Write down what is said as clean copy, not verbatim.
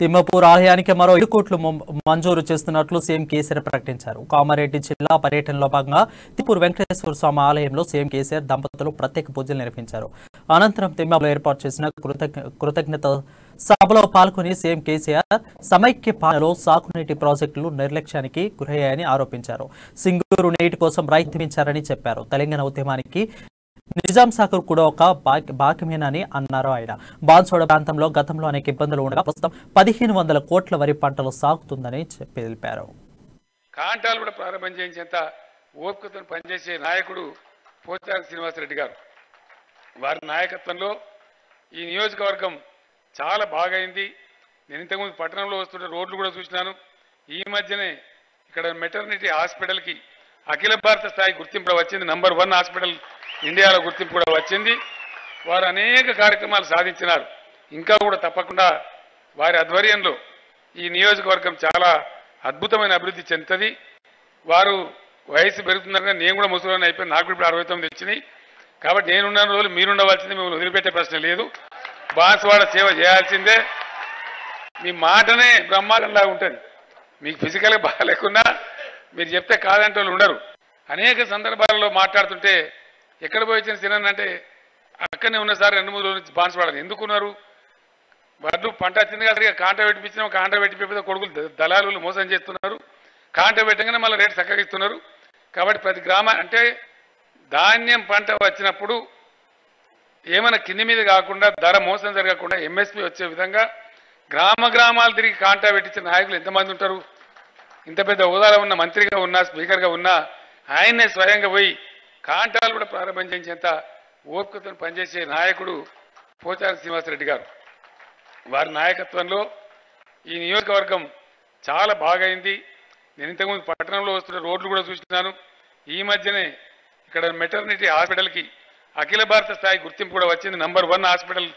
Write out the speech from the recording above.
తిమ్మపూర్ ఆలయానికి మరో 7 కోట్లు మంజూరు చేస్తున్నట్లు సీఎం కేసీఆర్ ప్రకటించారు. కామారెడ్డి జిల్లా పర్యటనలో భాగంగా తిమ్మపూర్ వెంకటేశ్వర స్వామి ఆలయంలో సీఎం కేసీఆర్ దంపతులు ప్రత్యేక పూజలు నిర్వహించారు. అనంతరం తిమ్మపూర్లో ఏర్పాటు చేసిన కృతజ్ఞత సభలో పాల్గొని సీఎం కేసీఆర్ సమైక్య పాలనలో సాగునీటి ప్రాజెక్టులు నిర్లక్ష్యానికి గురయ్యాయని ఆరోపించారు. సింగూరు నీటి కోసం రైతుమించారని చెప్పారు. తెలంగాణ ఉద్యమానికి నిజాం సాగర్ కూడా ఒక భాగ్యమేనని అన్నారు. ఆయన బాన్సోడ ప్రాంతంలో గతంలో అనేక ఇబ్బందులు ఉండగా ప్రస్తుతం 1500 కోట్ల వరి పంటలు సాగుతుందని తెలిపారు. కాంటాలు కూడా ప్రారంభం చేయించేంత ఓపికతో పనిచేసే నాయకుడు పోచారం శ్రీనివాసరెడ్డి గారు. వారి నాయకత్వంలో ఈ నియోజకవర్గం చాలా బాగైంది. నేను ఇంతకుముందు పట్టణంలో వస్తుంటే రోడ్లు కూడా చూసినాను. ఈ మధ్యనే ఇక్కడ మెటర్నిటీ హాస్పిటల్కి అఖిల భారత స్థాయి గుర్తింపు వచ్చింది. నంబర్ 1 హాస్పిటల్ ఇండియాలో గుర్తింపు కూడా వచ్చింది. వారు అనేక కార్యక్రమాలు సాధించినారు. ఇంకా కూడా తప్పకుండా వారి ఆధ్వర్యంలో ఈ నియోజకవర్గం చాలా అద్భుతమైన అభివృద్ధి చెందుతుంది. వారు వయసు పెరుగుతున్నారు. నేను కూడా ముసలిని అయిపోయి నాకు ఇప్పుడు 69 వచ్చినాయి. కాబట్టి నేనున్న రోజులు మీరుండవలసింది, మిమ్మల్ని వదిలిపెట్టే ప్రశ్న లేదు. బాన్సువాడ సేవ చేయాల్సిందే. మీ మాటనే బ్రహ్మాండంలా ఉంటుంది. మీకు ఫిజికల్గా బాగాలేకున్నా మీరు చెప్తే కాదంటే వాళ్ళు ఉండరు. అనేక సందర్భాలలో మాట్లాడుతుంటే ఎక్కడ పోయి వచ్చిన సినన్ అంటే అక్కడనే ఉన్న సార్ 2-3 రోజుల నుంచి బాన్సువాడని ఎందుకున్నారు? వాళ్ళు పంట వచ్చింది కదా, కాంట పెట్టిపించినా కాంట పెట్టిపోతే కొడుకులు దళాలు మోసం చేస్తున్నారు. కాంట పెట్టగానే మళ్ళీ రేటు చక్కగా ఇస్తున్నారు. కాబట్టి ప్రతి అంటే ధాన్యం పంట వచ్చినప్పుడు ఏమైనా కింది మీద కాకుండా ధర మోసం జరగకుండా ఎంఎస్పీ వచ్చే విధంగా గ్రామాలు తిరిగి కాంటా పెట్టించిన నాయకులు ఎంతమంది ఉంటారు? ఇంత పెద్ద హోదాలో ఉన్న మంత్రిగా ఉన్నా, స్పీకర్గా ఉన్నా ఆయన్నే స్వయంగా పోయి కాంటాలు కూడా ప్రారంభం చేయించేంత ఓపికతో పనిచేసే నాయకుడు పోచారం శ్రీనివాసరెడ్డి గారు. వారి నాయకత్వంలో ఈ నియోజకవర్గం చాలా బాగైంది. నేను ఇంతకుముందు పట్టణంలో వస్తుంటే రోడ్లు కూడా చూసినాను. ఈ మధ్యనే ఇక్కడ మెటర్నిటీ హాస్పిటల్కి అఖిల భారత స్థాయి గుర్తింపు కూడా వచ్చింది. Number 1 hospital